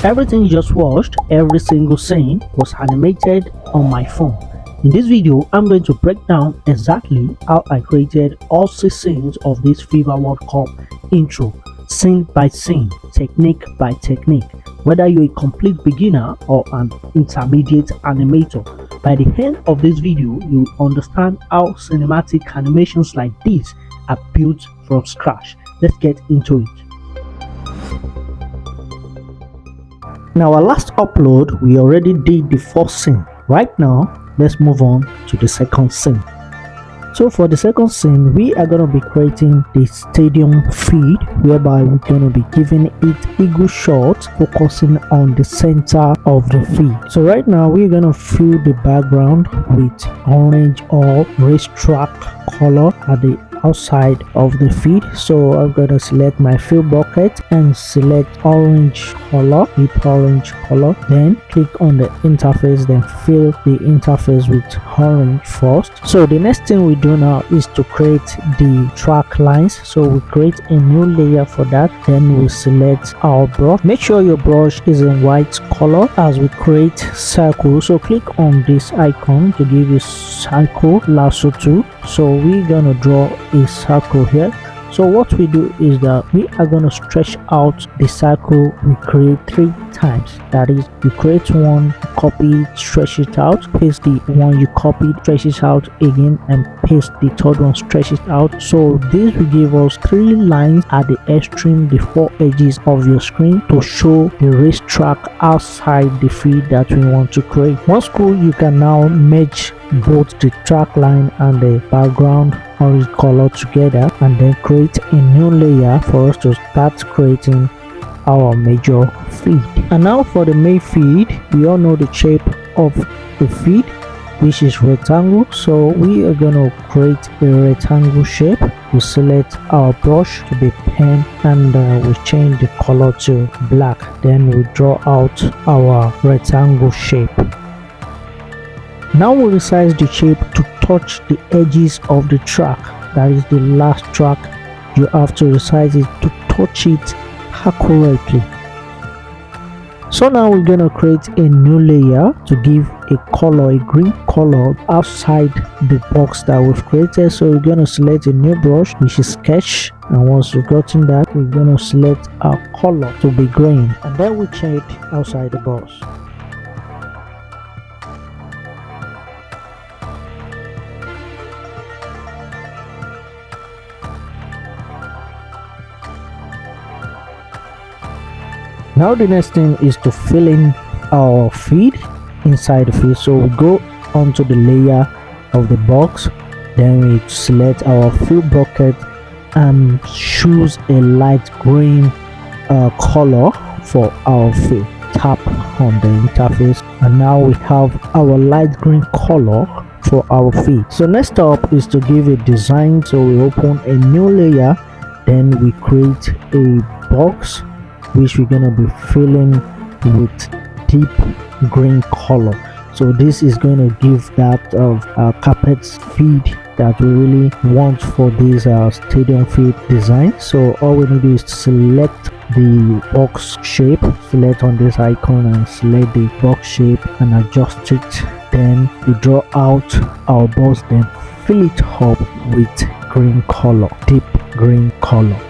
Everything you just watched, every single scene was animated on my phone. In this video, I'm going to break down exactly how I created all 6 scenes of this FIFA World Cup intro, scene by scene, technique by technique. Whether you're a complete beginner or an intermediate animator, by the end of this video, you'll understand how cinematic animations like this are built from scratch. Let's get into it. In our last upload, we already did the first scene. Right now, let's move on to the second scene. So for the second scene, we are going to be creating the stadium feed, whereby we're going to be giving it eagle shots, focusing on the center of the feed. So right now, we're going to fill the background with orange or racetrack color at the outside of the feed. So I'm going to select my fill bucket and select orange color, deep orange color, then click on the interface, then fill the interface with orange first. So the next thing we do now is to create the track lines. So we create a new layer for that, then we select our brush. Make sure your brush is in white color as we create circles. So click on this icon to give you circle lasso tool. So we're gonna draw a circle here. So what we do is that we are going to stretch out the circle we create 3 times. That is, you create one, copy it, stretch it out, paste the one you copied, stretch it out again, and paste the third one, stretch it out. So this will give us 3 lines at the extreme, the 4 edges of your screen, to show the racetrack outside the feed that we want to create. Once cool, you can now merge both the track line and the background orange color together, and then create a new layer for us to start creating our major feed. And now for the main feed, we all know the shape of the feed, which is rectangle. So we are going to create a rectangle shape. We select our brush to be pen, and we change the color to black. Then we draw out our rectangle shape. Now we resize the shape to touch the edges of the track. That is the last track. You have to resize it to touch it accurately. So now we're going to create a new layer to give a color, a green color, outside the box that we've created. So we're going to select a new brush, which is sketch, and once we've gotten that, we're going to select our color to be green, and then we change outside the box. Now the next thing is to fill in our feed inside the feed. So we go onto the layer of the box, then we select our fill bucket and choose a light green color for our feed. Tap on the interface, and now we have our light green color for our feed. So next up is to give a design. So we open a new layer, then we create a box which we're gonna be filling with deep green color. So this is going to give that carpet feed that we really want for this stadium feed design. So all we need to do is to select the box shape, select on this icon and select the box shape and adjust it. Then we draw out our box, then fill it up with green color, deep green color.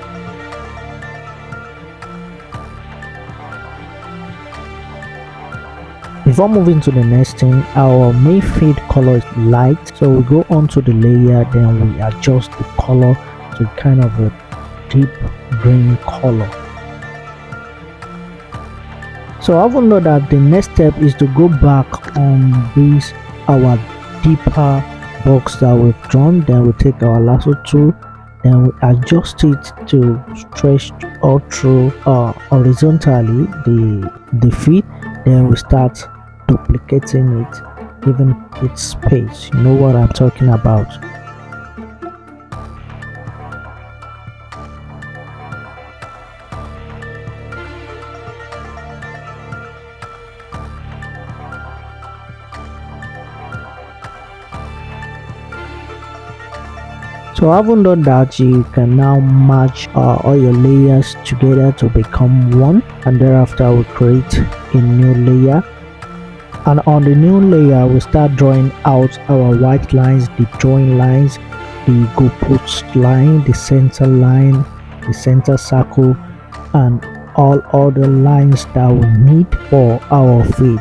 Before moving to the next thing, our main feed color is light, so we go onto the layer, then we adjust the color to kind of a deep green color. So I will know that the next step is to go back on this our deeper box that we've drawn. Then we take our lasso tool, then we adjust it to stretch all through horizontally the feed. Then we start duplicating it, giving it space. You know what I'm talking about. So having done that, you can now merge all your layers together to become one, and thereafter we create a new layer. And on the new layer we start drawing out our white lines, the join lines, the goalpost line, the center line, the center circle, and all other lines that we need for our feed.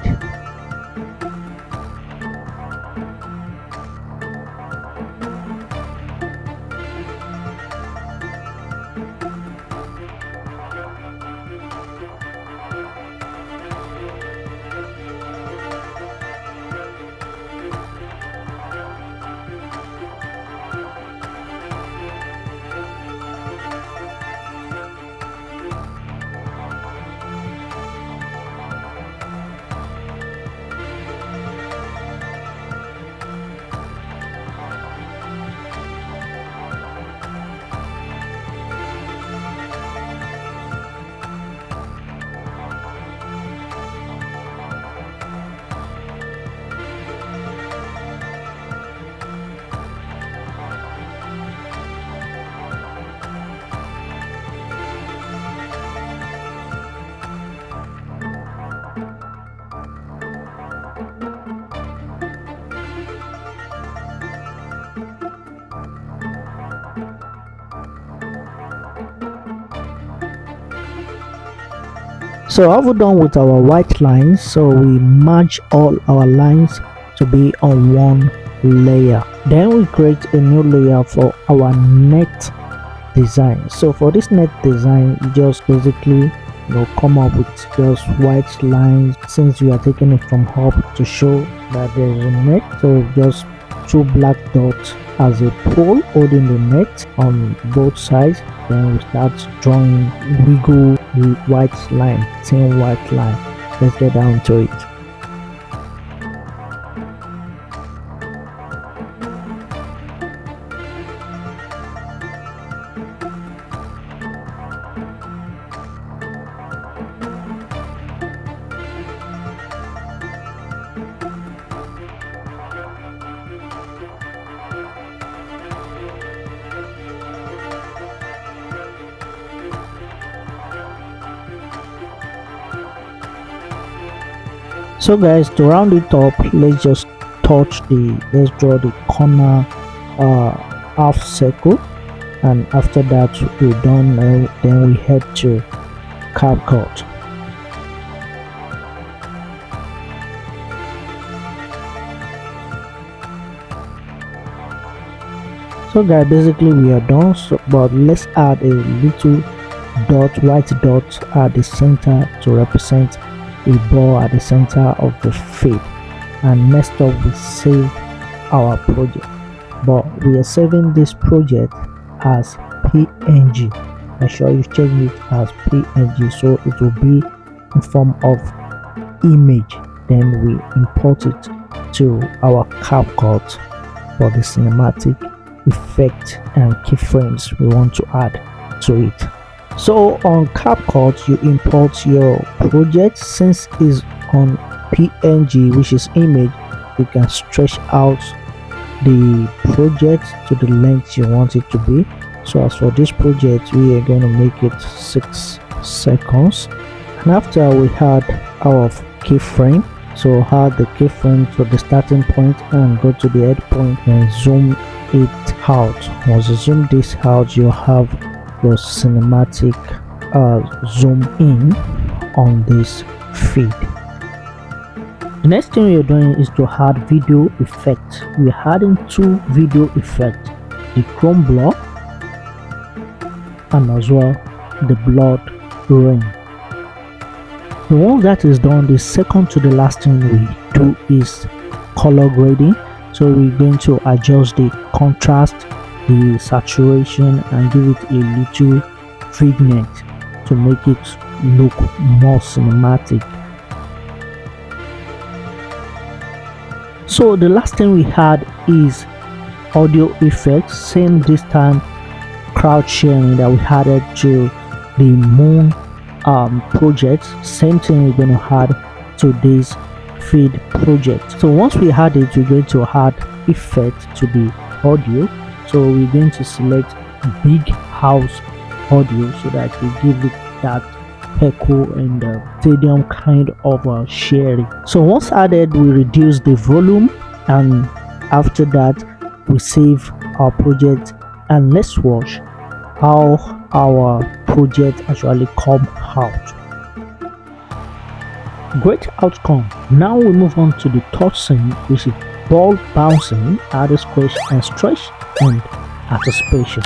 So how we done with our white lines? So we merge all our lines to be on one layer. Then we create a new layer for our net design. So for this net design, you just basically come up with just white lines, since we are taking it from hub to show that there is a net. So just two black dots as a pole holding the net on both sides. Then we start drawing wiggle white line, thin white line. Let's get down to it. So guys, to round it up, let's just let's draw the corner half circle, and after that we're done. Then we head to CapCut. So guys, basically we are done. But let's add a little white dot at the center to represent a ball at the center of the feed. And next up, we save our project, but we are saving this project as PNG. Make sure you change it as PNG so it will be in form of image. Then we import it to our CapCut for the cinematic effect and keyframes we want to add to it. So on CapCut, you import your project. Since it's on PNG, which is image, you can stretch out the project to the length you want it to be. So as for this project, we are going to make it 6 seconds. And after we had our keyframe, so add the keyframe to the starting point and go to the end point and zoom it out. Once you zoom this out, you have your cinematic zoom in on this feed. The next thing you're doing is to add video effect. We're adding 2 video effects, the chrome block and as well the blood rain. Once that is done, the second to the last thing we do is color grading. So we're going to adjust the contrast, the saturation, and give it a little vignette to make it look more cinematic. So the last thing we had is audio effects. Same this time, crowd sharing that we added to the moon project. Same thing we're going to add to this feed project. So once we add it, we're going to add effect to the audio. So we're going to select big house audio so that we give it that echo and stadium kind of sharing. So once added, we reduce the volume, and after that we save our project, and let's watch how our project actually come out. Great outcome. Now we move on to the third scene, which is ball bouncing, add a squish and stretch and anticipation.